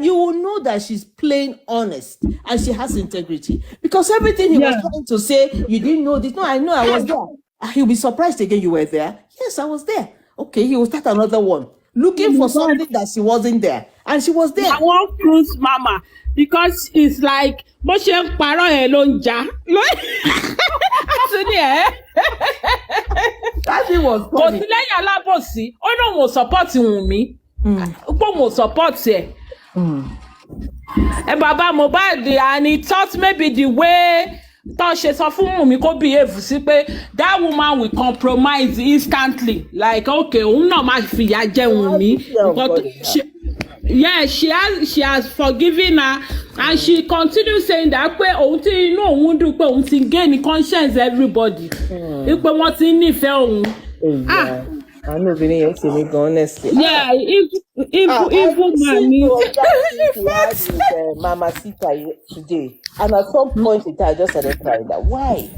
you will know that she's plain honest and she has integrity. Because everything he was trying to say, you didn't know this. No, I know I was there. He'll be surprised again you were there. Yes, I was there. Okay, he will start another one. Looking for something that she wasn't there. And she was there. I want cruise mama because it's like bó ṣe ń parọ́ ẹ̀ ló ń jà. That thing was Kò funny. sí lẹ́yìn alábòsí, ó náà wò support Wùnmí. Pé mo support ẹ̀. And Baba Mohbad, and he thought maybe the way tó ṣe sọ fún Wùnmí kó behave sí pé that woman will compromise instantly. Like, okay, òun náà máa fìyà jẹ Wùnmí. Yeah, she has forgiven her, and she continues saying that pé òun tí inú òun dùn pé òun ti gain conscience everybody. Pé wọ́n ti nífẹ̀ẹ́ òun. I know Vinny yesterday, honestly. Yeah, evil man. Had with Mama Sita today, and at some point in time, I just started crying. That why?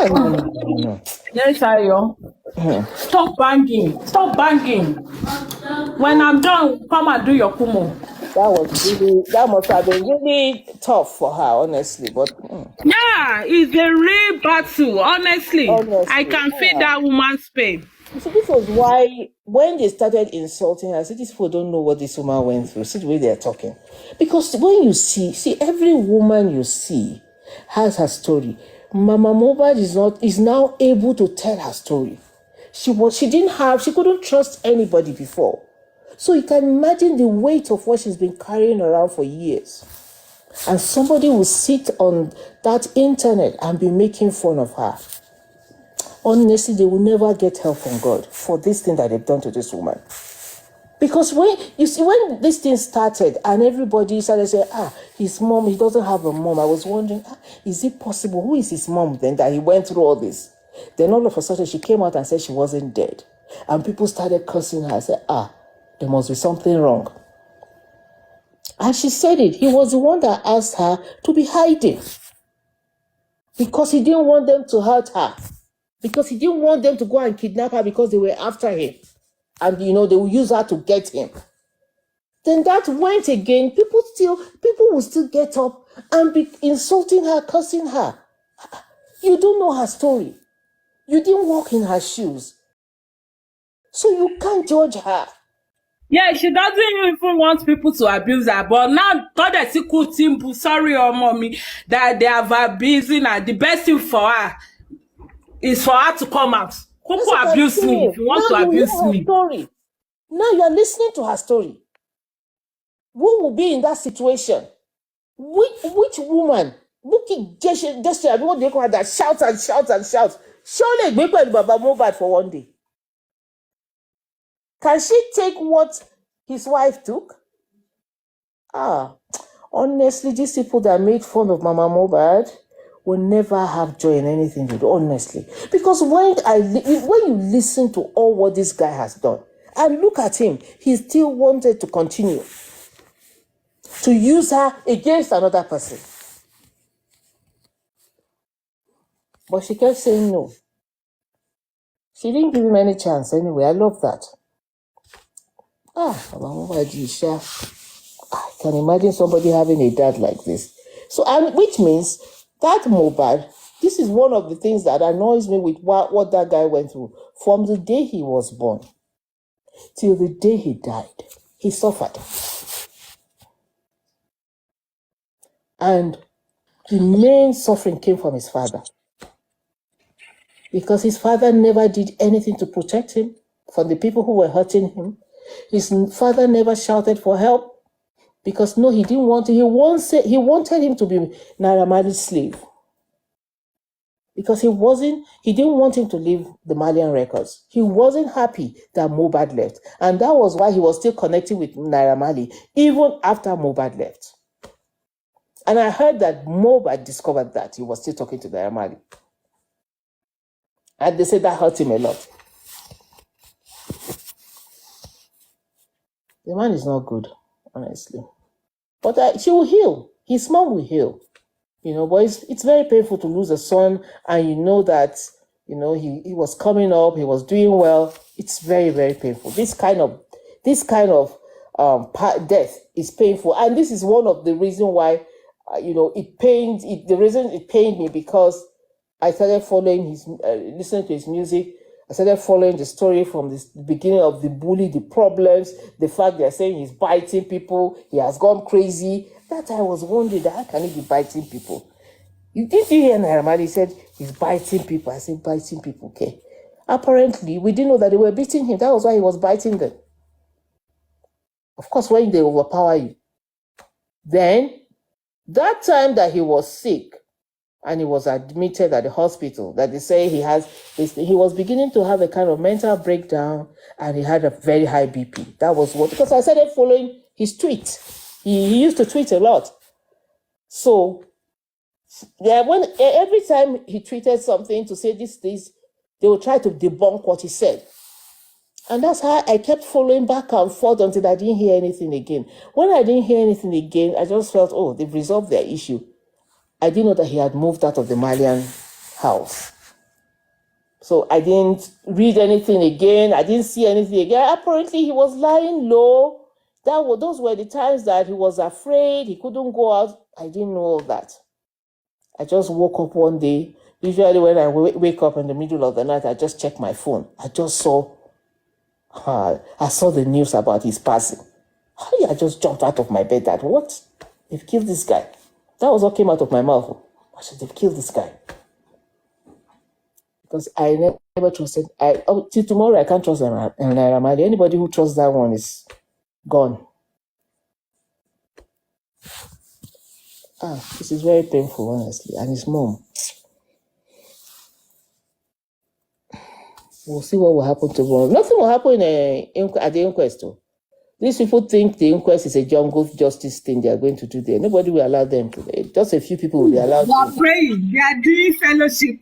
No. Yes, Ayo. Stop banging. Stop banging. When I'm done, come and do your kumo. That must have been really tough for her, honestly. But yeah, it's a real battle. Honestly, I can feel that woman's pain. So this was why when they started insulting her, I said, these people don't know what this woman went through. See the way they're talking. Because when you see every woman you see has her story. Mama Mohbad is now able to tell her story. She couldn't trust anybody before. So you can imagine the weight of what she's been carrying around for years. And somebody will sit on that internet and be making fun of her. Honestly, they will never get help from God for this thing that they've done to this woman. Because when this thing started and everybody started saying, his mom, he doesn't have a mom. I was wondering, is it possible? Who is his mom then that he went through all this? Then all of a sudden she came out and said she wasn't dead. And people started cursing her. I said, there must be something wrong. And she said it. He was the one that asked her to be hiding. Because he didn't want them to hurt her. Because he didn't want them to go and kidnap her because they were after him. And, they will use her to get him. Then that went again. People will still get up and be insulting her, cursing her. You don't know her story. You didn't walk in her shoes. So you can't judge her. Yeah, she doesn't even want people to abuse her. But now, sorry, mommy, that they have abusing her. The best thing for her is for her to come out. Who abuse me if you want to abuse me? Story. Now you are listening to her story. Who will be in that situation? Which woman? Bookie gesture, what they call that, shouts and shouts and shouts. Surely we put Baba Mohbad for one day. Can she take what his wife took? Honestly, these people that made fun of Mama Mohbad will never have joy in anything they do, honestly. Because when you listen to all what this guy has done, and look at him, he still wanted to continue to use her against another person. But she kept saying no. She didn't give him any chance anyway. I love that. I can imagine somebody having a dad like this. So, and which means that Mohbad, this is one of the things that annoys me with what that guy went through. From the day he was born till the day he died, he suffered. And the main suffering came from his father. Because his father never did anything to protect him from the people who were hurting him. His father never shouted for help. Because no, he didn't want to. He wanted him to be Naira Marley's slave. Because he didn't want him to leave the Malian records. He wasn't happy that Mohbad left. And that was why he was still connecting with Naira Marley, even after Mohbad left. And I heard that Mohbad discovered that he was still talking to Naira Marley. And they said that hurt him a lot. The man is not good, honestly. But she will heal. His mom will heal. But it's very painful to lose a son, and that, he was coming up, he was doing well. It's very, very painful. This kind of death is painful, and this is one of the reasons why it pains. The reason it pained me because I started following listening to his music. I started following the story from the beginning of the bully, the problems, the fact they're saying he's biting people, he has gone crazy. That I was wondering, how can he be biting people? Did you hear Naira Marley said he's biting people? I said biting people, okay. Apparently, we didn't know that they were beating him. That was why he was biting them. Of course, when they overpower you. Then, that time that he was sick, and he was admitted at the hospital, that they say he was beginning to have a kind of mental breakdown, and he had a very high BP. That was because I started following his tweets. He used to tweet a lot. So, yeah, every time he tweeted something to say this, they would try to debunk what he said. And that's how I kept following back and forth until I didn't hear anything again. When I didn't hear anything again, I just felt, oh, they've resolved their issue. I didn't know that he had moved out of the Malian house. So I didn't read anything again. I didn't see anything again. Apparently, he was lying low. Those were the times that he was afraid. He couldn't go out. I didn't know all that. I just woke up one day. Usually when I wake up in the middle of the night, I just check my phone. I saw the news about his passing. I just jumped out of my bed that, what? They've killed this guy. That was what came out of my mouth. I said, they've killed this guy. Because I never trusted. Till tomorrow, I can't trust Naira Marley. Anybody who trusts that one is gone. This is very painful, honestly. And his mom. We'll see what will happen tomorrow. Nothing will happen at the inquest, though. These people think the inquest is a jungle justice thing they are going to do there. Nobody will allow them to. Just a few people will be allowed to. They are praying. They are doing fellowship.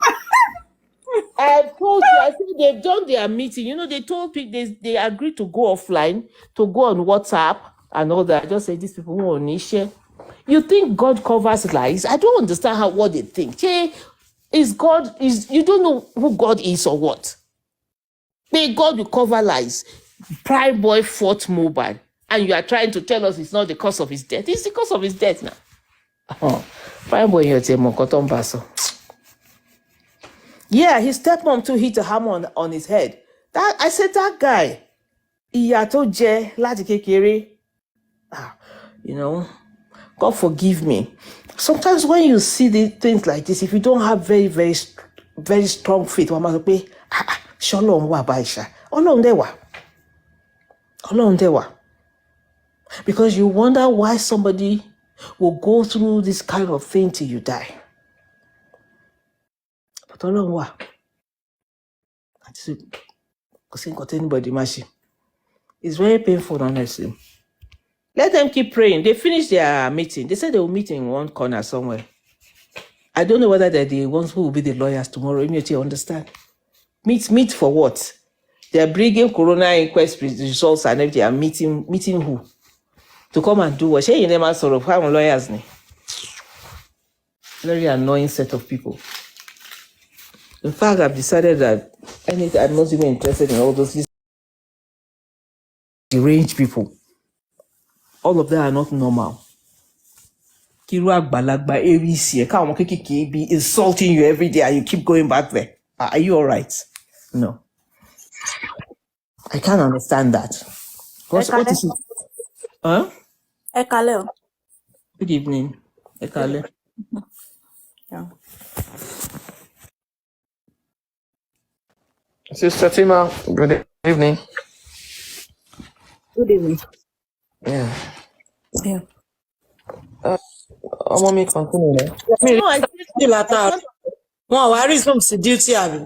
I told you, I said they've done their meeting. They told people they agreed to go offline, to go on WhatsApp and all that. I just said these people who are Nisha. You think God covers lies? I don't understand what they think. You don't know who God is or what? May God will cover lies. Prime boy fought Mohbad, and you are trying to tell us it's not the cause of his death. It's the cause of his death now. Prime boy, you're telling me, yeah, his stepmom too hit a hammer on his head. I said that guy, God forgive me. Sometimes when you see the things like this, if you don't have very, very, very strong faith, because you wonder why somebody will go through this kind of thing till you die. But it's very painful, honestly. Let them keep praying. They finished their meeting. They said they will meet in one corner somewhere. I don't know whether they're the ones who will be the lawyers tomorrow. You understand? Meet for what? They're bringing corona inquest results and everything. Are meeting who? To come and do what? You never sort of how lawyers. Very annoying set of people. In fact, I've decided that I'm not even interested in all those deranged people. All of them are not normal. Be insulting you every day and you keep going back there. Are you all right? No. I can't understand that. What is it? Huh? Ekale. Good evening. Ekale. Yeah. Sister Tima, good evening. Good evening. Yeah. Yeah. Mommy, continue. No, I Wọn ò wá resume sí duty àbí.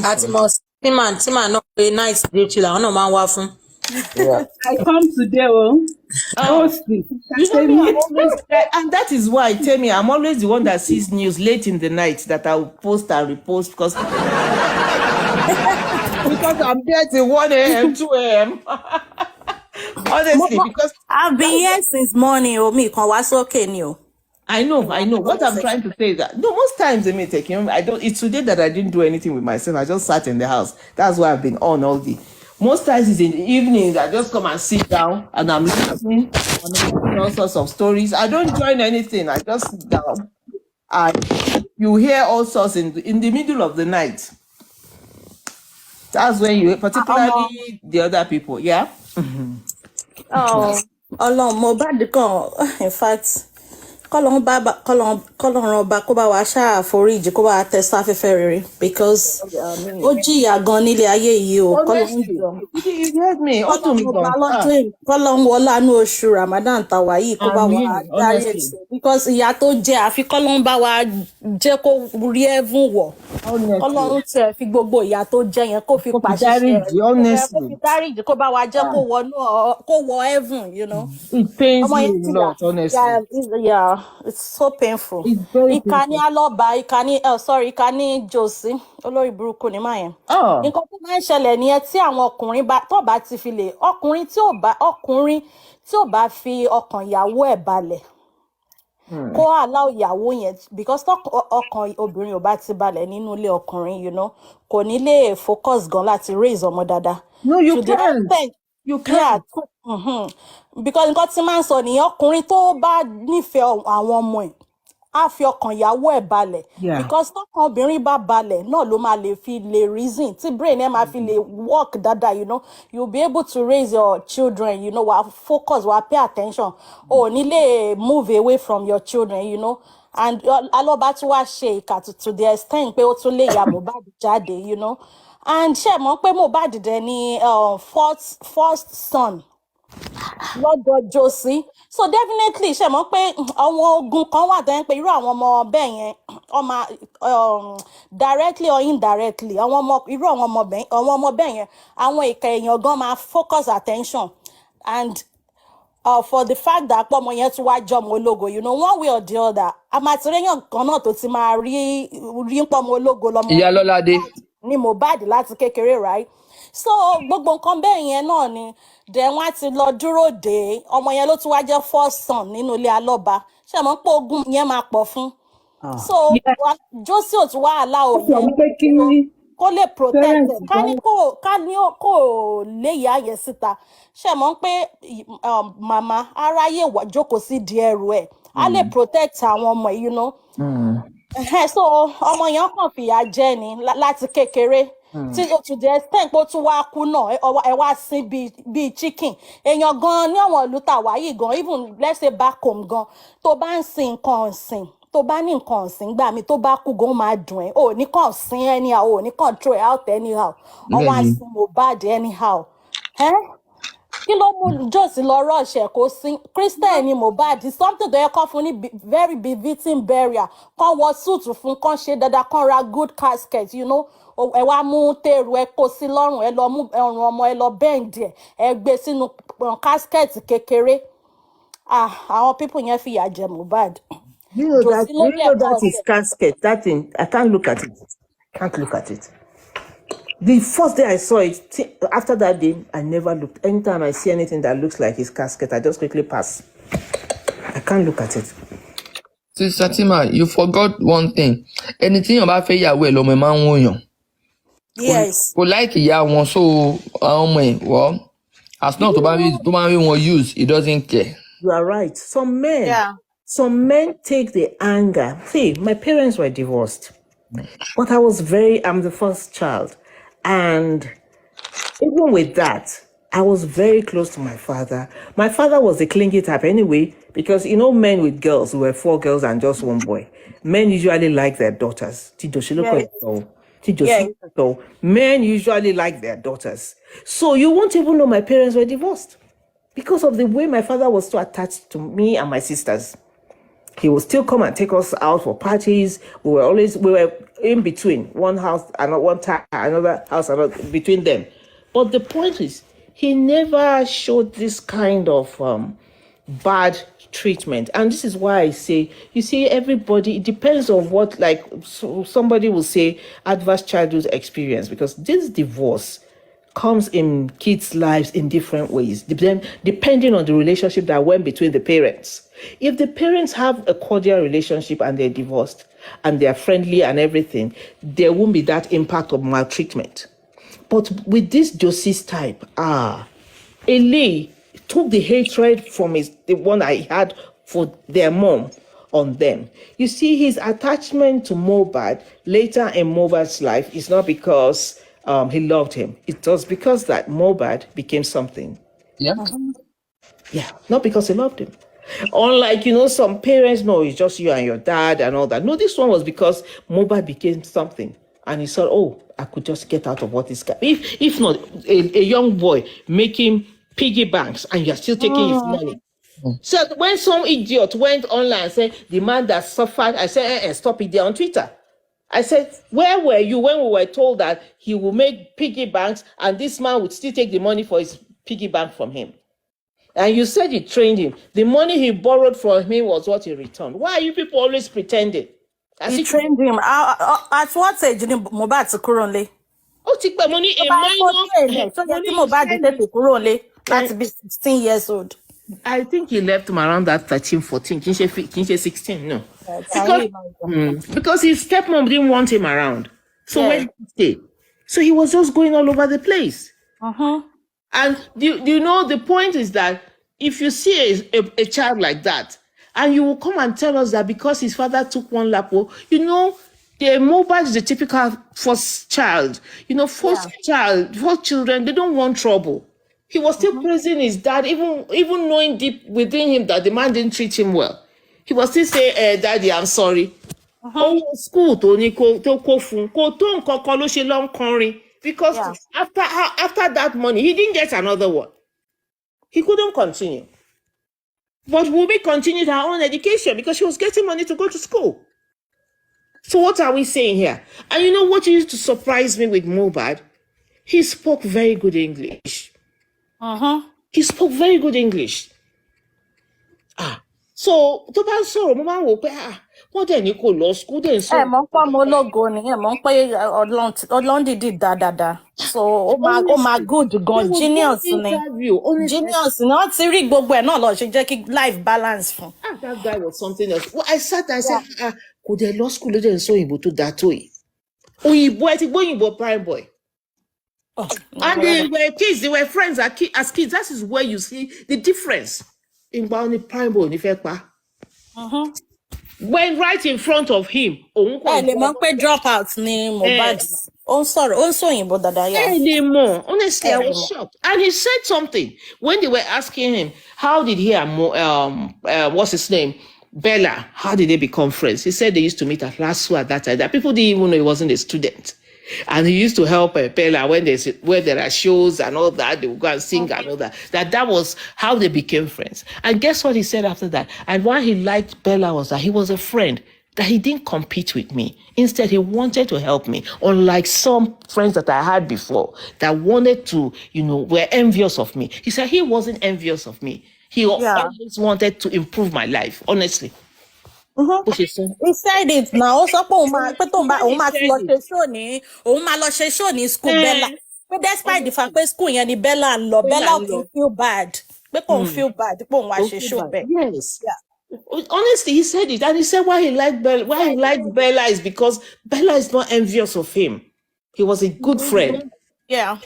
Àti mọ̀ tí màá náà pé night duty làwọn náà máa ń wá fún. Yeah. I come today, and that is why, tell me, I'm always the one that sees news late in the night that I'll post and repost because I'm there till 1 a.m., 2 a.m. Honestly, because I've been here since morning. Me kan wá sókè ni o. I know. What I'm trying to say is that no, most times they may take I don't. It's today that I didn't do anything with myself. I just sat in the house. That's why I've been on all day. Most times it's in the evenings. I just come and sit down and I'm listening and I'm hearing all sorts of stories. I don't join anything. I just sit down and you hear all sorts in the middle of the night. That's when you, particularly the other people. Yeah. Ọlọ́run Mohbad kan in fact kọ́lọ́run ọba kó bá wa ṣáà foríjì kó bá wa tẹ sáfẹ́fẹ́ rere because ó jìyà gan nílé ayé yìí o kọ́lọ́run jọ. You heard me. Kọ́lọ́run wọláàánú oṣù Ramadan tàwa yìí kó bá wa dárí ẹ̀ṣẹ̀ because ìyà tó jẹ àfi kọ́lọ́run bá wa jẹ́ kó rí ẹ̀vùn wọ̀. Ọlọ́run tẹ̀ fi gbogbo ìyà tó jẹ yẹn kó fi pàṣẹ kó fi dáríjì kó bá wa jẹ́ kó wọ heaven, you know. It pains me a lot, honestly. Yeah, it's so painful. It's very Ìkànnì Alọ́ba, ìkànnì Josie, olórí burúkú ni máa yẹn. Nǹkan tó máa ń ṣẹlẹ̀ nìyẹn tí àwọn ọkùnrin tó bá ti fi lè ọkùnrin tí ò bá fi ọkàn ìyàwó ẹ̀ balẹ̀. Kó allow ìyàwó yẹn because ọkàn obìnrin ò bá ti balẹ̀ nínú ilé ọkùnrin, you know, kò ní lè focus gan láti raise ọmọ dáadáa. No, you can't. You can't. Yeah. Because nǹkan tí máa ń sọ nìyẹn ọkùnrin tó bá nífẹ̀ẹ́ àwọn ọmọ ẹ̀ á fi ọkàn ìyàwó ẹ̀ balẹ̀. Because tọkàn obìnrin bá balẹ̀ náà ló máa lè fi lè reason tí brain ẹ̀ máa fi lè work dáadáa, you know, you'll be able to raise your children, you know, wàá focus, wàá pay attention, ò ní lè move away from your children, you know. And Alọ́ba tún wá ṣe ìkà to the extent pé ó tún lè ya Mohbad jáde, you know. And ṣe mọ̀ pé Mohbad dẹ̀ ni first son lọ́dọ̀ Josie, so definitely ṣe mọ̀ pé àwọn ogun kan wà tẹ́ ń pé irú àwọn ọmọ bẹ́ẹ̀ yẹn ọmọ directly or indirectly irú àwọn ọmọ bẹ́ẹ̀ yẹn àwọn ìka èèyàn gan máa focus attention and for the fact that pọ́mọ yẹn tún wá jọmọ ológo, you know, one way or the other àmàtìrẹ́yàn kan náà tó ti máa rí pọ́mọ ológo lọ́mọ Ìyá Lọ́ládé ní Mohbad láti kékeré, right? So gbogbo nǹkan bẹ́ẹ̀ yẹn náà ni then wọ́n á ti lọ dúró dé ọmọ yẹn ló tún wá jẹ́ first son nínú ilé Alọ́ba ṣe mọ̀ pé ogun yẹn máa pọ̀ fún. So Josie ò tún wá aláwọ̀ yẹn kó lè protect ẹ̀ ká ní kò lè yá yẹn síta ṣe mọ̀ pé màmá aráyé jókòó sí di ẹrù ẹ̀ á lè protect àwọn ọmọ yìí, you know. So ọmọ yẹn kàn fìyà jẹ ni láti kékeré tí to the extent pé ó tún wá kú náà ẹ wá sin bíi chicken èèyàn gan ní àwọn ìlú tàwa yìí gan even let's say back home gan tó bá ń sin nǹkan ọ̀sìn tó bá ní nǹkan ọ̀sìn gbà mí tó bá kú gan máa dùn ẹ́ ò ní kàn sin anyhow ò ní kàn throw it out anyhow ọwọ́ àìsàn Mohbad anyhow. Kí ló mú Josie lọ rush ẹ̀ kó sí Christian ni Mohbad something tó yẹ kán fún ní very befitting burial kán wọ suit fún kán ṣe dáadáa kán ra good casket, you know, ẹ wá mú tèrú ẹ kó sí lọ́rùn ẹ lọ mú ọrùn ọmọ ẹ lọ bend ẹ gbé sínú casket kékeré. Àwọn people yẹn fìyà jẹ Mohbad. You know that is casket. That thing, I can't look at it. The first day I saw it, after that day, I never looked. Anytime I see anything that looks like his casket, I just quickly pass. I can't look at it. Sister Tima, you forgot one thing. Anything about fẹ́ yàwó ẹ̀ lọ́mọ ẹ̀ máa ń wòyàn. Yes. Kò like ìyá wọn so àwọn ọmọ ẹ̀ wọ́. As long tó bá rí wọn use, he doesn't care. You are right. Some men take the anger. See, my parents were divorced. But I'm the first child. And even with that, I was very close to my father. My father was the clingy type anyway, because, you know, men with girls, who were 4 girls and just 1 boy, men usually like their daughters. Men usually like their daughters. So you won't even know my parents were divorced because of the way my father was so attached to me and my sisters. He would still come and take us out for parties. We were in between one house and one time, another house and between them. But the point is, he never showed this kind of bad treatment. And this is why I say, you see, everybody, it depends on what, somebody will say adverse childhood experience, because this divorce comes in kids' lives in different ways, depending on the relationship that went between the parents. If the parents have a cordial relationship and they're divorced and they're friendly and everything, there won't be that impact of maltreatment. But with this Josie's type, Eli took the hatred from the one I had for their mom on them. You see, his attachment to Mohbad later in Mohbad's life is not because he loved him. It was because that Mohbad became something. Yeah. Yeah, not because he loved him. Unlike, some parents, no, it's just you and your dad and all that. No, this one was because Mohbad became something. And he thought, oh, I could just get out of what this guy. If not, a young boy making piggy banks and you're still taking his money. So when some idiot went online and said, the man that suffered, I said, stop it there on Twitter. I said, where were you when we were told that he will make piggy banks and this man would still take the money for his piggy bank from him? And you said he trained him. The money he borrowed from him was what he returned. Why are you people always pretending? He trained him. At what age did Mohbad ti kúrò nílé? Ó ti pẹ́, mo ní a minor. So yẹ kí Mohbad tètè kúrò nílé láti be 16 years old. I think he left him around that 13, 14. Kì í ṣe 16, no. Because his stepmom didn't want him around. So where did he stay? So he was just going all over the place. And do you know, the point is that if you see a child like that, and you will come and tell us that because his father took one lapo, the Mohbad is the typical first child. First children, they don't want trouble. He was still praising his dad, even knowing deep within him that the man didn't treat him well. He was still saying, Daddy, I'm sorry. School to kó fún kó tó nǹkan kan ló ṣe lọ ń kọrin. Because after that money, he didn't get another one. He couldn't continue. But Wumi continued her own education because she was getting money to go to school. So what are we saying here? And you know what used to surprise me with Mohbad? He spoke very good English. He spoke very good English. So tó bá sọ̀rọ̀ mo máa ń wò pé wọ́n dẹ̀ ní kò lọ school dẹ̀ sọ. Mọ̀ ń pọ́ mo lógo ni mọ̀ ń pé Ọlọ́run dìdí dáadáa. So ó máa good gan, genius ni. Genius ni wọ́n ti rí gbogbo ẹ̀ náà lọ ṣe jẹ́ kí life balance fún. That guy was something else. Well, I sat there and said, kò dẹ̀ lọ school ló dẹ̀ ń sọ òyìnbó tó dáa tó yìí. Òyìnbó ẹ ti gbọ́ òyìnbó prime boy. And they were kids, they were friends as kids. That is where you see the difference. In Bounty Prime Boy, when right in front of him, lè mọ̀ pé drop out ni Mohbad. Ó ń sọ òyìnbó dáadáa yá. Anymore. Honestly, I was shocked. And he said something when they were asking him, how did he and what's his name? Bella, how did they become friends? He said they used to meet at LASU at that time. That people didn't even know he wasn't a student. And he used to help Bella when there are shows and all that, they would go and sing and all that. That was how they became friends. And guess what he said after that? And why he liked Bella was that he was a friend, that he didn't compete with me. Instead, he wanted to help me. Unlike some friends that I had before that wanted to, were envious of me. He said he wasn't envious of me. He always wanted to improve my life, honestly. He said it now. Ó sọ pé òun máa lọ ṣe show ní school Bella. But despite the fact pé school yẹn ni Bella ń lọ, Bella kò feel bad. Pé kò feel bad pé òun wá ṣe show bẹ́ẹ̀. Yes. Yeah. Honestly, he said it, and he said why he liked Bella is because Bella is not envious of him. He was a good friend. Yeah.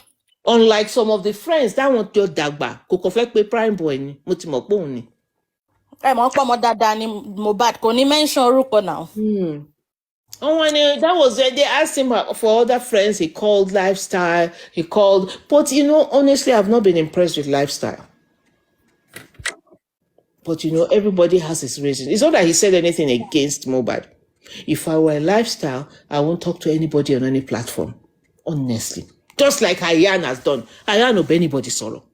Unlike some of the friends that want to dagba, kò kàn fẹ́ pé prime boy ni, mo ti mọ̀ pé òun ni. Mọ̀ pé ọmọ dáadáa ni Mohbad kò ní mention orúkọ now. When that was it, they asked him for other friends. He called Lifestyle. But honestly, I've not been impressed with Lifestyle. But everybody has his reasons. It's not that he said anything against Mohbad. If I were a Lifestyle, I won't talk to anybody on any platform. Honestly. Just like Ayan has done. Ayan will be anybody sorrow.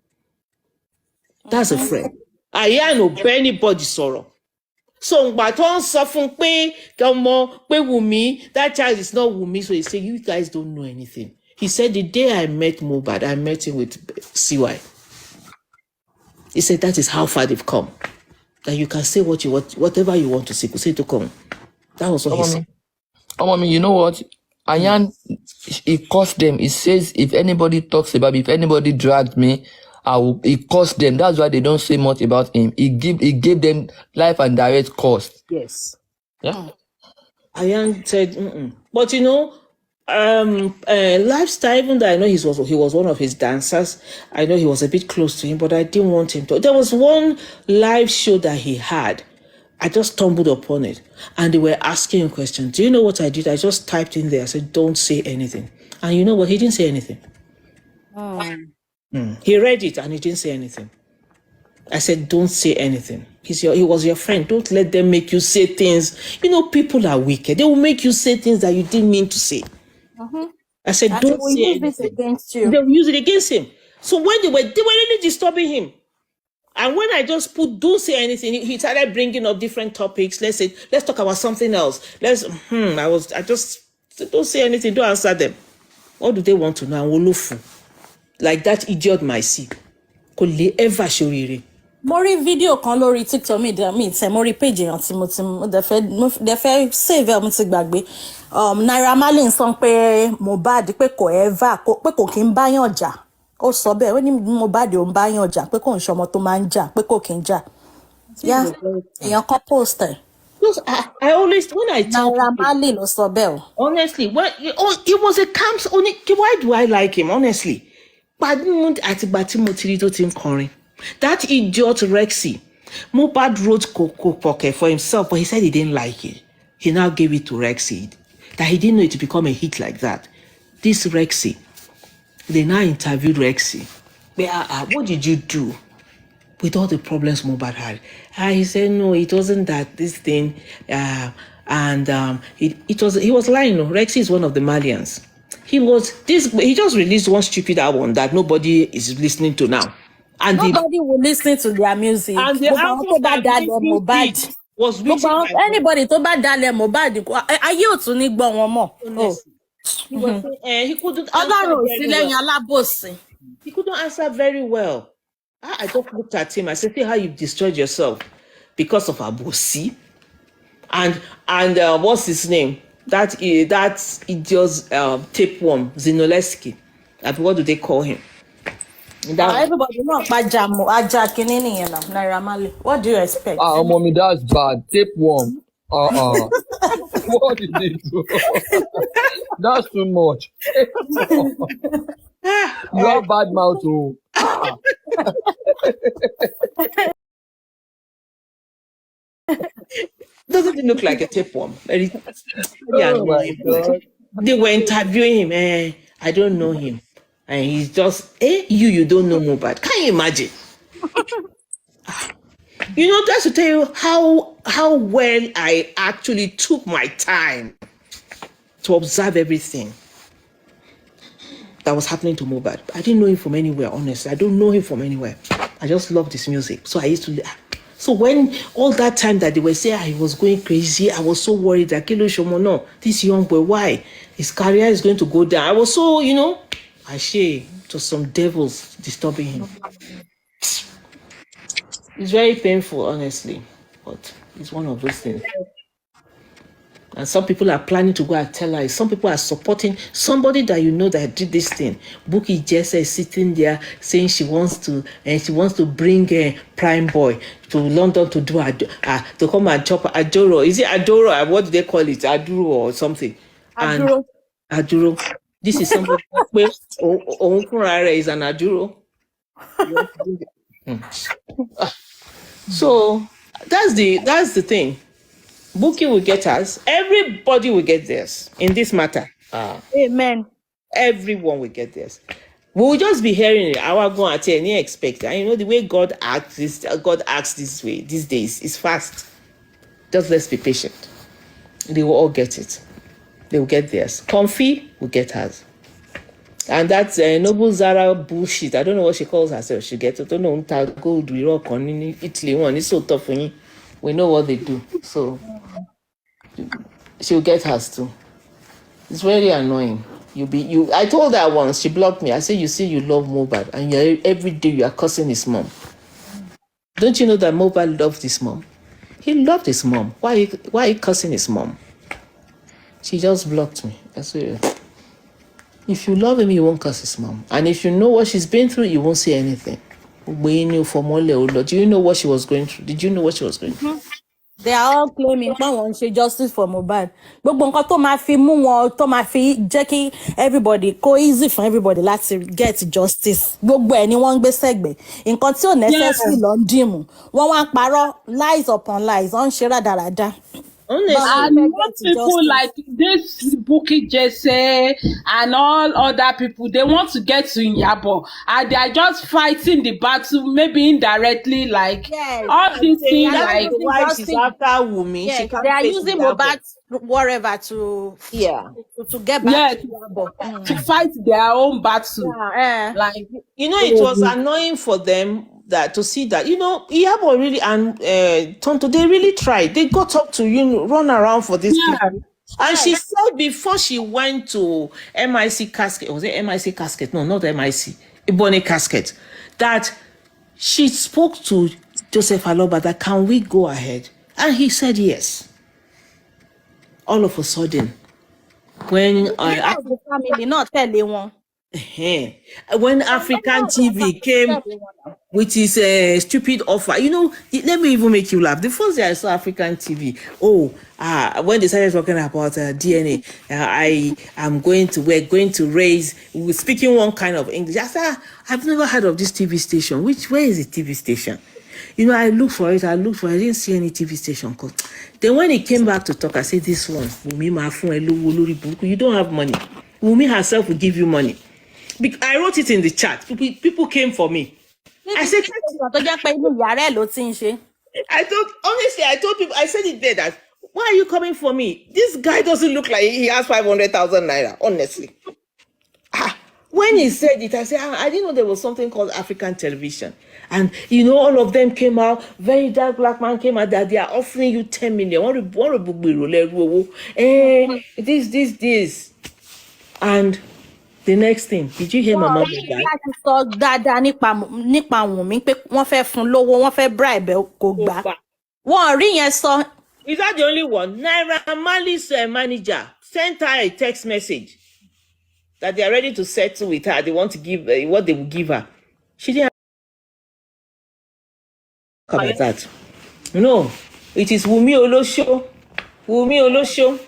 That's a friend. Ayan will be anybody sorrow. So but on suffer pé Wumi, that child is not Wumi. So he said, you guys don't know anything. He said the day I met Mohbad, I met him with CY. He said that is how far they've come. That you can say whatever you want to say, say to come. That was what he said. You know what? Ayan, he cursed them. He says, if anybody talks about me, if anybody dragged me, he cursed them. That's why they don't say much about him. He gave them life and direct cost. Yes. Yeah. Ayan said, mm-mm. But you know, lifestyle, even though I know he was one of his dancers, I know he was a bit close to him, but I didn't want him to. There was one live show that he had. I just stumbled upon it, and they were asking him questions. Do you know what I did? I just typed in there. I said, don't say anything. And you know what? He didn't say anything. He read it and he didn't say anything. I said, don't say anything. He was your friend. Don't let them make you say things. You know, people are wicked. They will make you say things that you didn't mean to say. I said, And don't they will say use anything. this against you. They will use it against him. So when they were really disturbing him. And when I just put, don't say anything, he started bringing up different topics. Let's talk about something else. I just said, don't say anything. Don't answer them. What do they want to know? Wolofu. Like that idiot might see. Kò lè ever ṣoríire. Mo rí fídíò kan lórí TikTok mi tẹ mo rí page èèyàn tí mo dẹ̀ fẹ́ save ẹ̀ mo ti gbàgbé. Naira Marley sọ pé Mohbad pé kò ever pé kò kí ń báyàn jà. Ó sọ bẹ́ẹ̀ ó ní Mohbad ò ń báyàn jà pé kò ń ṣọmọ tó máa ń jà pé kò kí ń jà. Yeah, èèyàn kan post ẹ̀. Because I always, when I tell Naira people, Marley ló sọ bẹ́ẹ̀ o. honestly, it was a camp. Why do I like him? Honestly, that idiot Rexy, Mohbad wrote Coco Pocket for himself, but he said he didn't like it. He now gave it to Rexy. That he didn't know it to become a hit like that. This Rexy, they now interviewed Rexy. What did you do with all the problems Mohbad had? He said, no, it wasn't that, this thing. He was lying. No, Rexy is one of the Malians. He just released one stupid album that nobody is listening to now. And Nobody will listen to their music. And the album that Mohbad was written by anybody tó bá dalẹ̀ Mohbad ayé ò tún ní gbọ́ wọn mọ́. He was saying, he couldn't answer Ọlọ́run ò very sí well. lẹ́yìn alábòsí. He couldn't answer very well. I just looked at him. I said, see how you've destroyed yourself because of Abosi. And what's his name? That idiot's tapeworm, Zinoleski. What do they call him? Everybody know ajá kínní nìyẹn náà Naira Marley. What do you expect? Mommy, that's bad. Tapeworm. What did they do? That's too much. You have bad mouth too. Doesn't it look like a tapeworm? Very Oh my God. They were interviewing him. I don't know him. And he's just, you don't know Mohbad. Can you imagine? You know, that's to tell you how well I actually took my time to observe everything that was happening to Mohbad. I didn't know him from anywhere, honestly. I don't know him from anywhere. I just loved his music. So I used to... So when all that time that they were saying he was going crazy, I was so worried that Kilo Shomo, no, this young boy, why? His career is going to go down. I was so, ashamed to some devils disturbing him. It's very painful, honestly, but it's one of those things. And some people are planning to go and tell her. Some people are supporting somebody that you know that did this thing. Buki Jesse is sitting there saying she wants to bring a Prime Boy to London to do to come and chop Adoro. Is it Adoro? What do they call it? Aduro or something? Aduro. And Aduro. This is somebody is an Aduro. So that's the thing. Buki will get us. Everybody will get theirs in this matter. Amen. Everyone will get theirs. We will just be hearing it. Our go at any expect. And the way God acts this way these days is fast. Just let's be patient. They will all get it. They will get theirs. Comfy will get hers. And that's Noble Zara bullshit. I don't know what she calls herself. She gets it. I don't know. Gold we rock on in Italy. One it's so tough for me. We know what they do. So she'll get hers too. It's very annoying. I told her once, she blocked me. I said, you see, you love Mohbad, and every day you are cursing his mom. Don't you know that Mohbad loved his mom? He loved his mom. Why are you cursing his mom? She just blocked me. I said, if you love him, you won't curse his mom. And if you know what she's been through, you won't say anything. Do you know what she was going through? Did you know what she was going through? They are all claiming pé wọ́n ń ṣe justice for Mohbad. Gbogbo nǹkan tó máa fi mú wọn tó máa fi jẹ́ kí everybody kó easy for everybody láti get justice. Gbogbo ẹ̀ ni wọ́n ń gbé sẹ́gbẹ̀ẹ́. Nǹkan tí ò necessary ló ń dìmú. Wọ́n wá ń parọ́ lies upon lies. Wọ́n ń ṣe rádaràda. And most people like this Bukky Jesse and all other people, they want to get to Iyabo and they are just fighting the battle, maybe indirectly, like all these things. Like why she's after Wunmi, yes, she can't they are face using Iyabo. Mohbad whatever to get back to Iyabo. to fight their own battle. Like It was annoying for them that to see that Iyabo really and Tonto, they really tried. They got up to run around for this people. And she said before she went to MIC casket, was it MIC casket? No, not MIC, Ebony casket, that she spoke to Joseph Aloba that can we go ahead? And he said yes. All of a sudden, when the family not tell they want. When African TV came with his stupid offer, let me even make you laugh. The first day I saw African TV, when they started talking about DNA, we're going to raise, we're speaking one kind of English. I said, I've never heard of this TV station. Where is the TV station? I looked for it, I didn't see any TV station. Then when he came back to talk, I said, this one, you don't have money. Wunmi herself will give you money. I wrote it in the chat. People came for me. I said, I told people, I said it there that, why are you coming for me? This guy doesn't look like he has 500,000 naira, honestly. When he said it, I said, I didn't know there was something called African television. And, all of them came out, very dark black man came out that they are offering you 10 million. This. And the next thing, did you hear Mama Mohbad? Sọ dáadáa nípa Wunmi pé wọ́n fẹ́ fún lówó, wọ́n fẹ́ bribe kò gbà. Wọ́n rí yẹn sọ. Is that the only one? Naira Marley's manager sent her a text message that they are ready to settle with her. They want to give what they will give her. She didn't talk about that. No, it is Wunmi Olosho.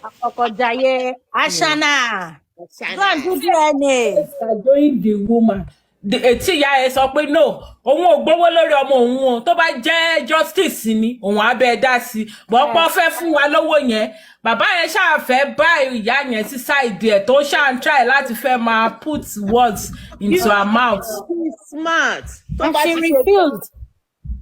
Àkọ́kọ́jayé Ashana. Go and do DNA. Doing the woman. Tí ìyá ẹ sọ pé no, òun ò gbowó lórí ọmọ òun o, tó bá jẹ́ justice ni, òun á bẹ́ẹ̀ dá sí. Bọ́pọ̀ fẹ́ fún wa lówó yẹn, bàbá yẹn ṣáà fẹ́ bá ìyá yẹn sí side ẹ̀ tó ṣáà ń try láti fẹ́ máa put words into her mouth. She's smart. And she refused.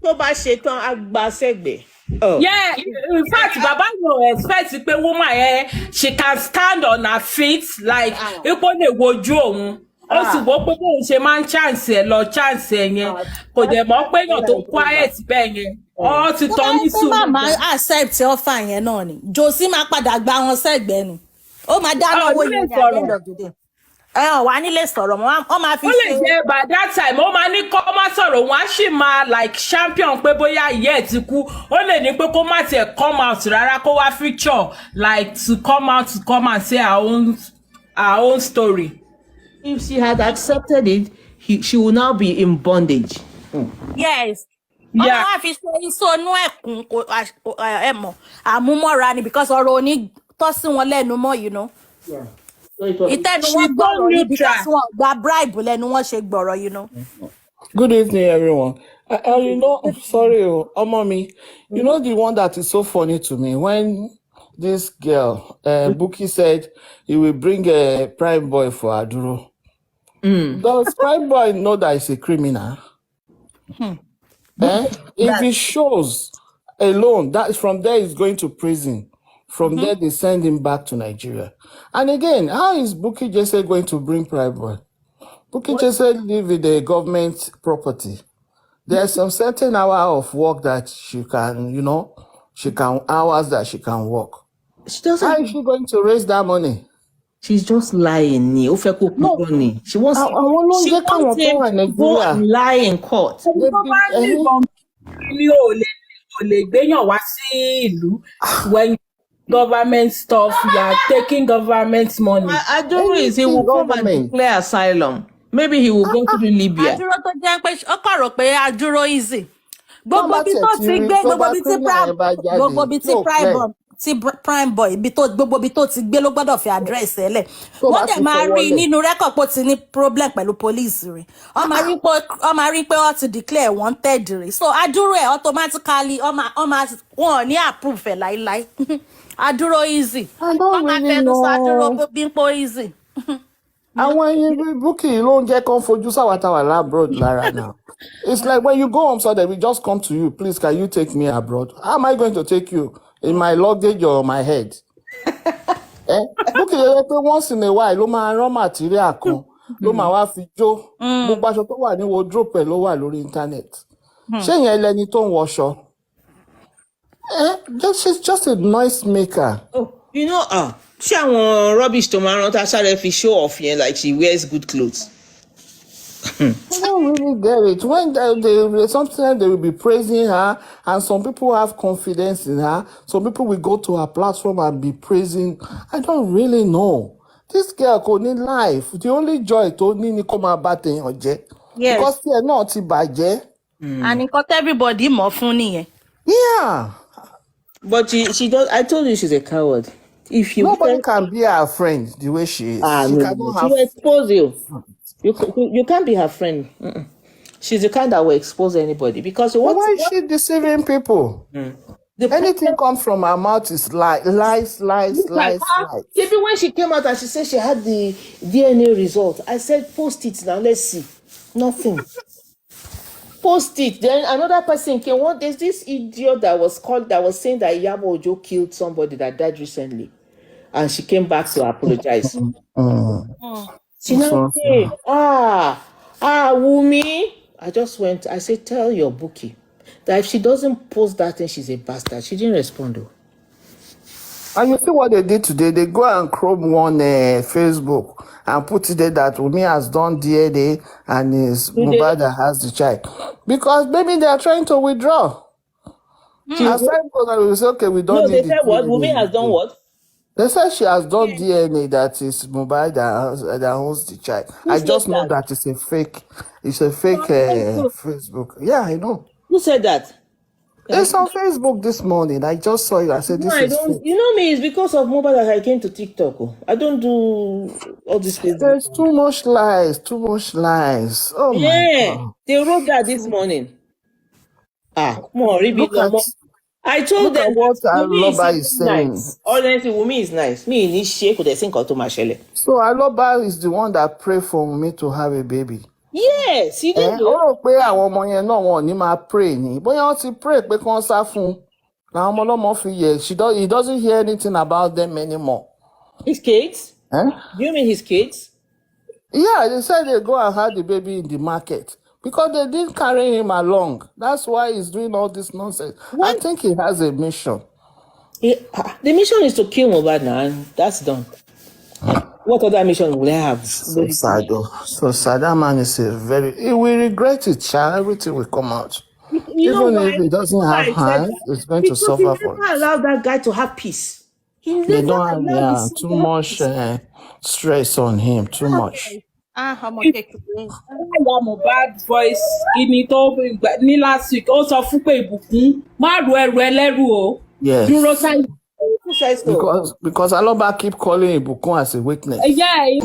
Tó bá ṣe tán á gba sẹ́gbẹ̀ẹ́. Yeah, in fact, Baba no expect pé woman she can stand on her feet like ipo le wojú òun. Ó sì wò pé bóun ṣe máa ń chance ẹ̀ lọ chance ẹ̀ yẹn. Kò dẹ̀ mọ̀ pé èèyàn tó quiet bẹ́ẹ̀ yẹn. Ó ti tọ́ ní sùúrù. Mama accept offer yẹn náà ni. Josie máa padà gba wọn sẹ́gbẹ̀ẹ́ ni. Ó máa dáná owó yẹn at the end of the day. Wà nílé sọ̀rọ̀ mọ́, ó máa fi ṣe. Ó lè jẹ́ by that time, ó máa ní kó má sọ̀rọ̀, wọ́n á sì máa like champion pé bóyá ìyá ẹ̀ ti kú. Ó lè ní pé kó má tiẹ̀ come out rárá, kó wá feature like to come and say her own story. If she had accepted it, she would now be in bondage. Yes. Yeah. Ọmọ wa fi ṣe ìsọnú ẹ̀kún ẹ̀mọ̀ àmúmọ́ra ni because ọ̀rọ̀ òní tọ́ sí wọn lẹ́nu mọ́, Yeah. Ìtẹ́nu wọn gbọ́rọ̀ ni because wọn gba bribe lẹ́nu wọn ṣe gbọ́rọ̀, Good evening, everyone. Sorry, mommy. The one that is so funny to me when this girl, Bukky said he will bring a prime boy for Aduro. Does prime boy know that he's a criminal? If he shows alone, that from there he's going to prison. From there, they send him back to Nigeria. And again, how is Bukky Jesse going to bring prime boy? Bukky Jesse live with the government property. There's some certain hour of work that she can, hours that she can work. She doesn't. How is she going to raise that money? She's just lying. No. She wants to go and lie in court. When government stuff, you are taking government money. Aduro is he will come and declare asylum. Maybe he will go to Libya. Adúró tó jẹ́ pé ó kàn rò pé adúró easy. Tó Gbogbo bá ibi tiẹ̀ tó ti ti rí, gbé, tó gbogbo bá ibi tí criminal yẹn bá jáde, gbogbo ibi tí tí ò clear, prime boy ibi tó gbogbo ibi tó ti gbé ló gbọ́dọ̀ fi address ẹ̀ lẹ̀. tó bá Wọ́n dẹ̀ ti máa fọwọ́ rí lẹ̀. nínú record pé ó ti ní problem pẹ̀lú police rẹ̀. Wọ́n máa rí pé wọ́n ti declare wanted rẹ̀. So adúró ẹ̀ automatically wọ́n ò ní approve ẹ̀ láíláí. Adúró easy. I Wọ́n don't máa really fẹnu sọ adúró know. bí ń pó easy. Àwọn ẹyin bíi Bukky ló ń jẹ́ kán fojú sáwàtàwà labroad lára now. It's like when you go home Sunday, we just come to you. Please, can you take me abroad? How am I going to take you? In my luggage or my head? Bukky yẹ pé once in a while ló máa rán material kan ló máa wá fi jó. Gbogbo aṣọ tó wà ní wardrobe ẹ̀ ló wà lórí internet. Ṣé ìyẹn lẹni tó ń wọṣọ? She's just a noise maker. Oh, you know, ṣé àwọn rubbish tó máa ń rántá sáré fi show off yẹn like she wears good clothes. I don't really get it. When sometimes they will be praising her, and some people have confidence in her. Some people will go to her platform and be praising. I don't really know. This girl kò ní life. The only joy tó ní ni kó máa bá tèèyàn jẹ́. Yes. Because tiẹ̀ náà ti bàjẹ́. And nǹkan everybody mọ̀ fún nìyẹn. Yeah. But she does. I told you she's a coward. If you Nobody can be her friend the way she is. She no, cannot she have. will expose you. You can't be her friend. She's the kind that will expose anybody because Why is she deceiving people? Anything comes from her mouth is lies. Even when she came out and she said she had the DNA result, I said, post it now, let's see. Nothing. Post it. Then another person came. There's this idiot that was saying that Iyabo Ojo killed somebody that died recently. And she came back to apologize. She now said, Wumi. I said, tell your Bukky that if she doesn't post that thing, she's a bastard. She didn't respond though. And you see what they did today? They go and chrome one Facebook and put it there that Wumi has done DNA and is Mohbad that has the child. Because maybe they are trying to withdraw. As time goes on, we say, okay, we don't need they said what? Wumi has done what? They said she has done DNA that is Mohbad that owns the child. I just know that it's a fake. It's a fake Facebook. Yeah, I know. Who said that? It's on Facebook this morning. I just saw it. I said, this is fake. You know me, it's because of Mohbad that I came to TikTok. I don't do all this Facebook. There's too much lies. Oh my God. They wrote that this morning. Come on, I told them what Wumi Aloba is saying. Nice. Honestly, Wumi is nice. Me, in shake with a sink or to Mashele. So Aloba is the one that prayed for me to have a baby. Yes, he did. Ó rò pé àwọn ọmọ yẹn náà wọn ò ní máa pray ni. Bóyá wọ́n ti pray pé kán sá fún un. Làwọn ọmọ ọlọ́mọ fi yẹ. He doesn't hear anything about them anymore. His kids? Do you mean his kids? Yeah, they said they go and have the baby in the market. Because they didn't carry him along. That's why he's doing all this nonsense. I think he has a mission. The mission is to kill Mohbad now, and that's done. What other mission will I have? So sad, though. So sad. That man is he will regret it, child. Everything will come out. Even if he doesn't have hands, it's going to suffer for it. He never allowed that guy to have peace. They don't have too much stress on him. Too much. Mohbad voice kíni tó ní last week ó sọ fún pé Ìbùkún má ru ẹrù ẹlẹ́rù o. Yes. Dúró sáyé. Because Aloba keep calling Ìbùkún as a witness. Yeah.